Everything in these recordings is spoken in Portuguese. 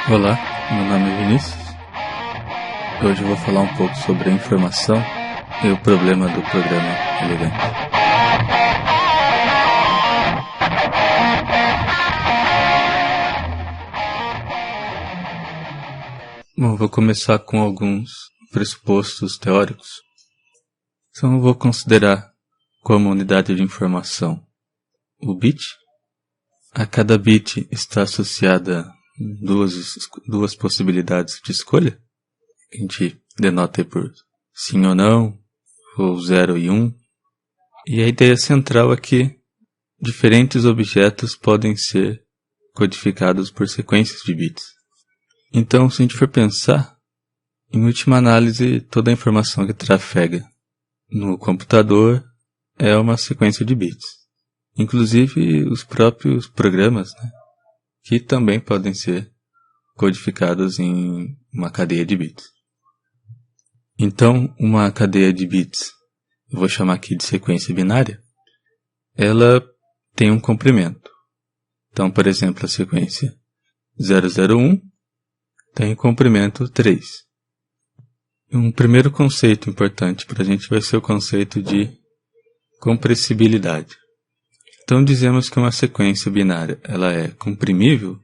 Olá, meu nome é Vinícius. Hoje eu vou falar um pouco sobre a informação e o problema do programa Elegante. Bom, vou começar com alguns pressupostos teóricos. Então eu vou considerar como unidade de informação o bit. A cada bit está associada duas possibilidades de escolha. A gente denota aí por sim ou não, ou 0 e 1. E a ideia central é que diferentes objetos podem ser codificados por sequências de bits. Então, se a gente for pensar, em última análise, toda a informação que trafega no computador é uma sequência de bits. Inclusive os próprios programas, né? Que também podem ser codificados em uma cadeia de bits. Então, uma cadeia de bits, eu vou chamar aqui de sequência binária, ela tem um comprimento. Então, por exemplo, a sequência 001 tem comprimento 3. Um primeiro conceito importante para a gente vai ser o conceito de compressibilidade. Então dizemos que uma sequência binária ela é comprimível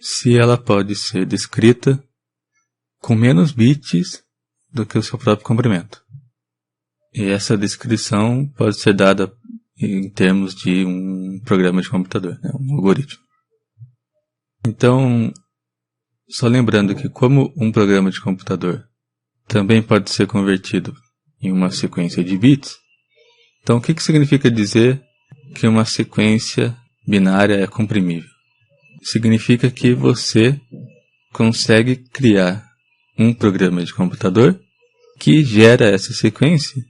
se ela pode ser descrita com menos bits do que o seu próprio comprimento. E essa descrição pode ser dada em termos de um programa de computador, né, um algoritmo. Então, só lembrando que como um programa de computador também pode ser convertido em uma sequência de bits, então o que significa dizer que uma sequência binária é comprimível? Significa que você consegue criar um programa de computador que gera essa sequência,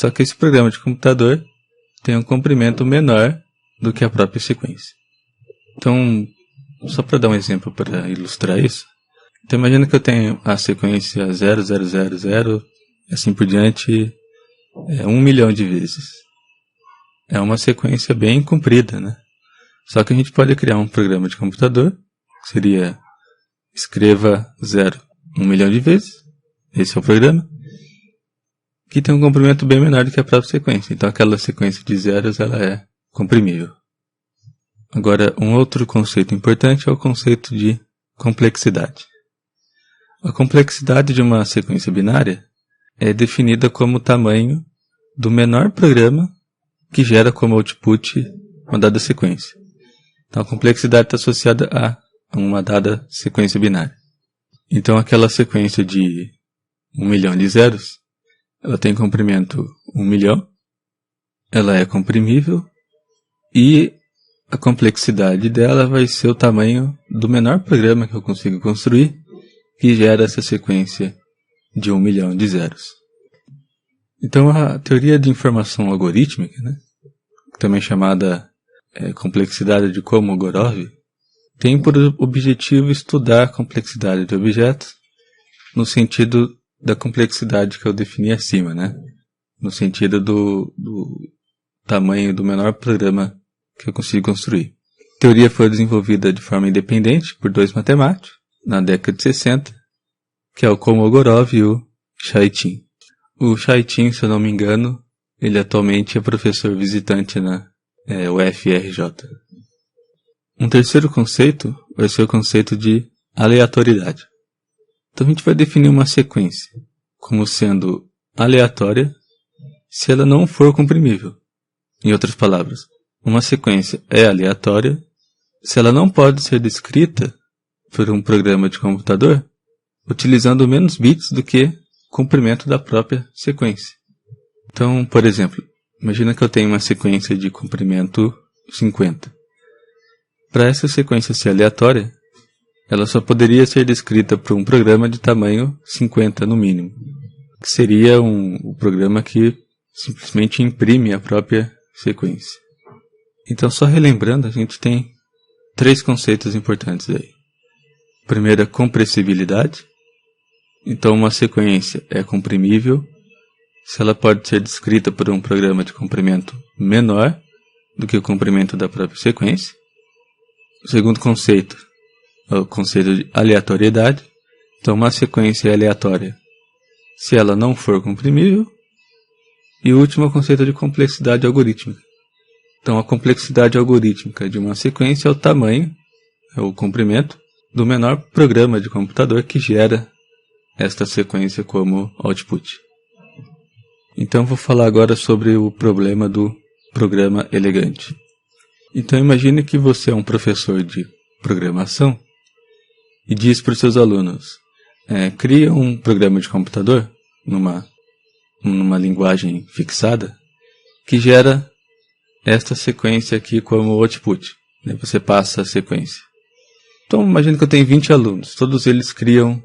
só que esse programa de computador tem um comprimento menor do que a própria sequência. Então, só para dar um exemplo para ilustrar isso, então imagina que eu tenho a sequência 0000 e assim por diante 1 milhão de vezes. É uma sequência bem comprida, né? Só que a gente pode criar um programa de computador, que seria escreva 1 milhão de vezes, esse é o programa, que tem um comprimento bem menor do que a própria sequência. Então aquela sequência de zeros ela é comprimível. Agora, um outro conceito importante é o conceito de complexidade. A complexidade de uma sequência binária é definida como o tamanho do menor programa que gera como output uma dada sequência. Então a complexidade está associada a uma dada sequência binária. Então aquela sequência de 1 milhão de zeros, ela tem comprimento 1 milhão, ela é comprimível e a complexidade dela vai ser o tamanho do menor programa que eu consigo construir que gera essa sequência de 1 milhão de zeros. Então a teoria de informação algorítmica, né, também chamada complexidade de Kolmogorov, tem por objetivo estudar a complexidade de objetos no sentido da complexidade que eu defini acima, né? No sentido do tamanho do menor programa que eu consigo construir. A teoria foi desenvolvida de forma independente por dois matemáticos na década de 60, que é o Kolmogorov e o Chaitin. O Chaitin, se eu não me engano, ele atualmente é professor visitante na UFRJ. Um terceiro conceito vai ser o conceito de aleatoriedade. Então a gente vai definir uma sequência como sendo aleatória se ela não for comprimível. Em outras palavras, uma sequência é aleatória se ela não pode ser descrita por um programa de computador utilizando menos bits do que o comprimento da própria sequência. Então, por exemplo, imagina que eu tenho uma sequência de comprimento 50. Para essa sequência ser aleatória, ela só poderia ser descrita por um programa de tamanho 50 no mínimo, que seria um programa que simplesmente imprime a própria sequência. Então, só relembrando, a gente tem três conceitos importantes aí. Primeiro, a compressibilidade. Então, uma sequência é comprimível se ela pode ser descrita por um programa de comprimento menor do que o comprimento da própria sequência. O segundo conceito é o conceito de aleatoriedade. Então, uma sequência é aleatória se ela não for comprimível. E o último é o conceito de complexidade algorítmica. Então, a complexidade algorítmica de uma sequência é o tamanho, é o comprimento, do menor programa de computador que gera esta sequência como output. Então, vou falar agora sobre o problema do programa elegante. Então, imagine que você é um professor de programação e diz para os seus alunos, cria um programa de computador numa linguagem fixada que gera esta sequência aqui como output. Você passa a sequência. Então, imagine que eu tenho 20 alunos. Todos eles criam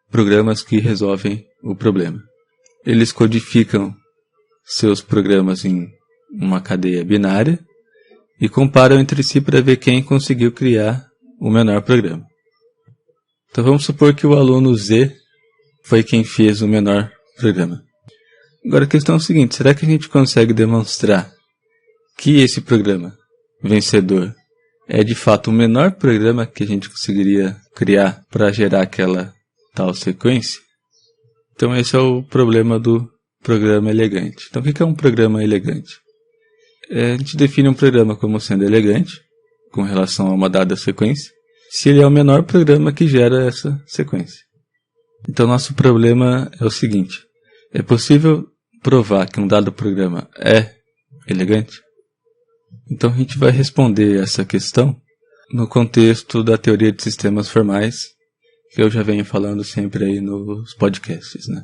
programas que resolvem o problema. Eles codificam seus programas em uma cadeia binária e comparam entre si para ver quem conseguiu criar o menor programa. Então, vamos supor que o aluno Z foi quem fez o menor programa. Agora a questão é a seguinte, será que a gente consegue demonstrar que esse programa vencedor é de fato o menor programa que a gente conseguiria criar para gerar aquela tal sequência? Então esse é o problema do programa elegante. Então o que é um programa elegante? A gente define um programa como sendo elegante com relação a uma dada sequência, se ele é o menor programa que gera essa sequência. Então nosso problema é o seguinte, é possível provar que um dado programa é elegante? Então a gente vai responder essa questão no contexto da teoria de sistemas formais, que eu já venho falando sempre aí nos podcasts, né?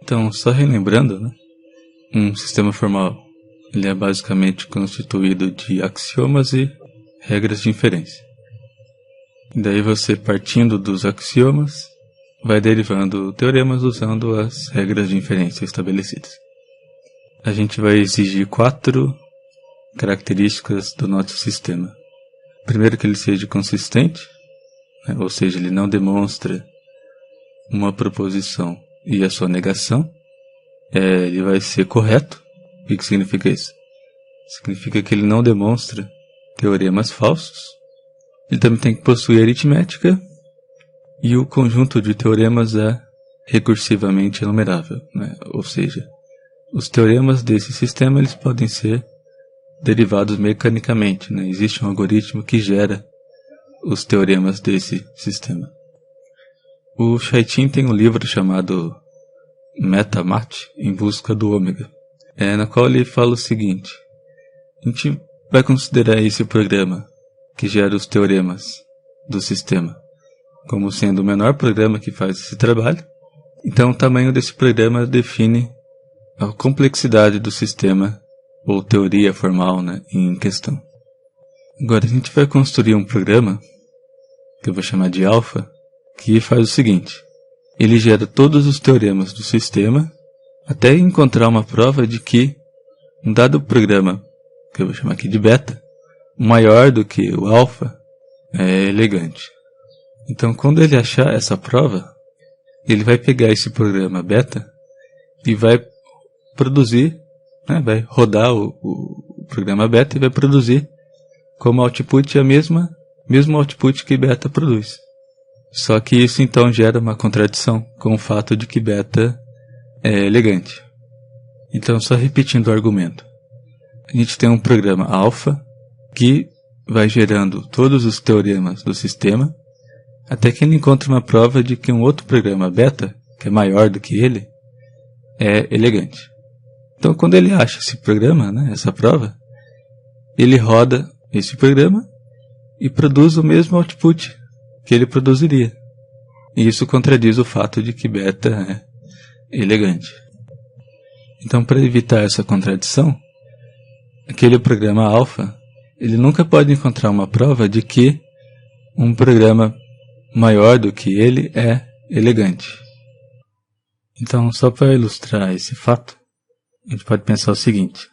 Então, só relembrando, né? Um sistema formal, ele é basicamente constituído de axiomas e regras de inferência. E daí você, partindo dos axiomas, vai derivando teoremas usando as regras de inferência estabelecidas. A gente vai exigir 4 características do nosso sistema. Primeiro, que ele seja consistente, né? Ou seja, ele não demonstra uma proposição e a sua negação. Ele vai ser correto. O que significa isso? Significa que ele não demonstra teoremas falsos. Ele também tem que possuir aritmética. E o conjunto de teoremas é recursivamente enumerável, né? Ou seja, os teoremas desse sistema eles podem ser derivados mecanicamente, né? Existe um algoritmo que gera os teoremas desse sistema. O Chaitin tem um livro chamado MetaMath, Em Busca do Ômega, na qual ele fala o seguinte, a gente vai considerar esse programa que gera os teoremas do sistema como sendo o menor programa que faz esse trabalho. Então o tamanho desse programa define a complexidade do sistema ou teoria formal, né, em questão. Agora a gente vai construir um programa, que eu vou chamar de alfa, que faz o seguinte, ele gera todos os teoremas do sistema até encontrar uma prova de que um dado programa, que eu vou chamar aqui de beta, maior do que o alfa, é elegante. Então, quando ele achar essa prova, ele vai pegar esse programa beta e vai produzir, né, vai rodar o programa beta e vai produzir como output a mesmo output que beta produz. Só que isso então gera uma contradição com o fato de que beta é elegante. Então, só repetindo o argumento. A gente tem um programa alfa que vai gerando todos os teoremas do sistema até que ele encontra uma prova de que um outro programa beta, que é maior do que ele, é elegante. Então, quando ele acha esse programa, né, essa prova, ele roda esse programa e produz o mesmo output que ele produziria. E isso contradiz o fato de que beta é elegante. Então, para evitar essa contradição, aquele programa alfa, ele nunca pode encontrar uma prova de que um programa maior do que ele é elegante. Então, só para ilustrar esse fato, a gente pode pensar o seguinte.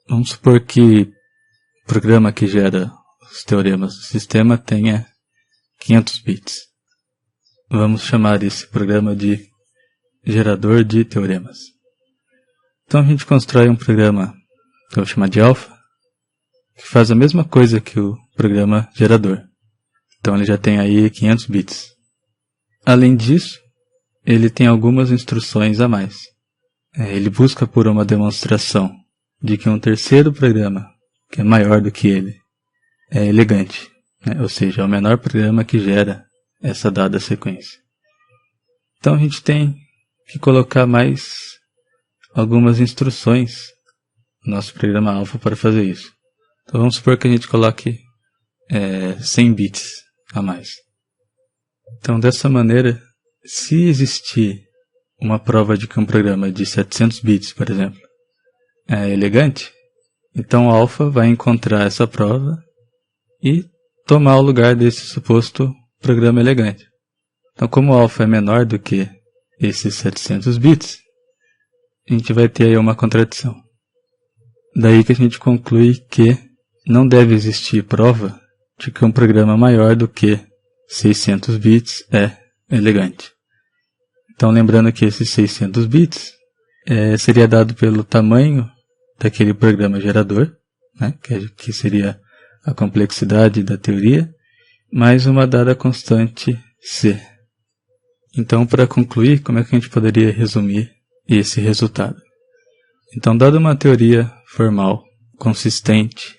Vamos supor que o programa que gera os teoremas do sistema tenha 500 bits. Vamos chamar esse programa de gerador de teoremas. Então a gente constrói um programa que eu vou chamar de alfa, que faz a mesma coisa que o programa gerador. Então ele já tem aí 500 bits. Além disso, ele tem algumas instruções a mais. Ele busca por uma demonstração de que um terceiro programa, que é maior do que ele, é elegante, né? Ou seja, é o menor programa que gera essa dada sequência. Então a gente tem que colocar mais algumas instruções no nosso programa alfa para fazer isso. Então vamos supor que a gente coloque 100 bits a mais. Então dessa maneira, se existir uma prova de que um programa de 700 bits, por exemplo, é elegante, então o alfa vai encontrar essa prova e tomar o lugar desse suposto programa elegante. Então como o alfa é menor do que esses 700 bits, a gente vai ter aí uma contradição. Daí que a gente conclui que não deve existir prova de que um programa maior do que 600 bits é elegante. Então lembrando que esses 600 bits seria dado pelo tamanho daquele programa gerador, né, que seria a complexidade da teoria, mais uma dada constante C. Então, para concluir, como é que a gente poderia resumir esse resultado? Então, dada uma teoria formal, consistente,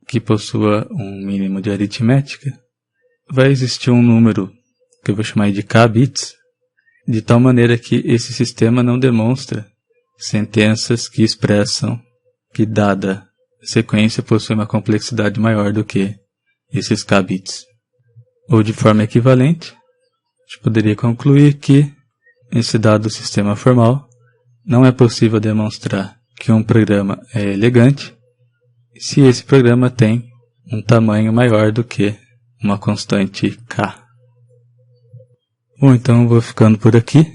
que possua um mínimo de aritmética, vai existir um número que eu vou chamar de k bits, de tal maneira que esse sistema não demonstra sentenças que expressam que dada sequência possui uma complexidade maior do que esses k bits. Ou de forma equivalente, a gente poderia concluir que, nesse dado sistema formal, não é possível demonstrar que um programa é elegante se esse programa tem um tamanho maior do que uma constante k. Bom, então eu vou ficando por aqui.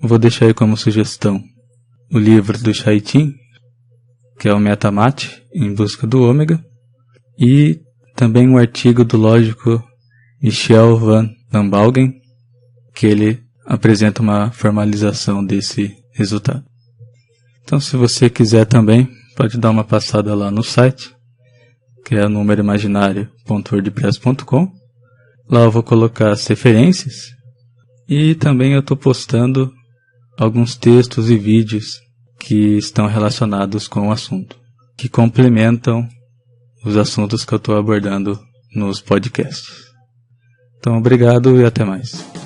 Vou deixar aí como sugestão o livro do Chaitin, que é o MetaMath, em busca do ômega, e também um artigo do lógico Michel van Lambalgen, que ele apresenta uma formalização desse resultado. Então, se você quiser também, pode dar uma passada lá no site, que é numeroimaginário.wordpress.com. Lá eu vou colocar as referências e também eu estou postando alguns textos e vídeos que estão relacionados com o assunto, que complementam os assuntos que eu estou abordando nos podcasts. Então, obrigado e até mais.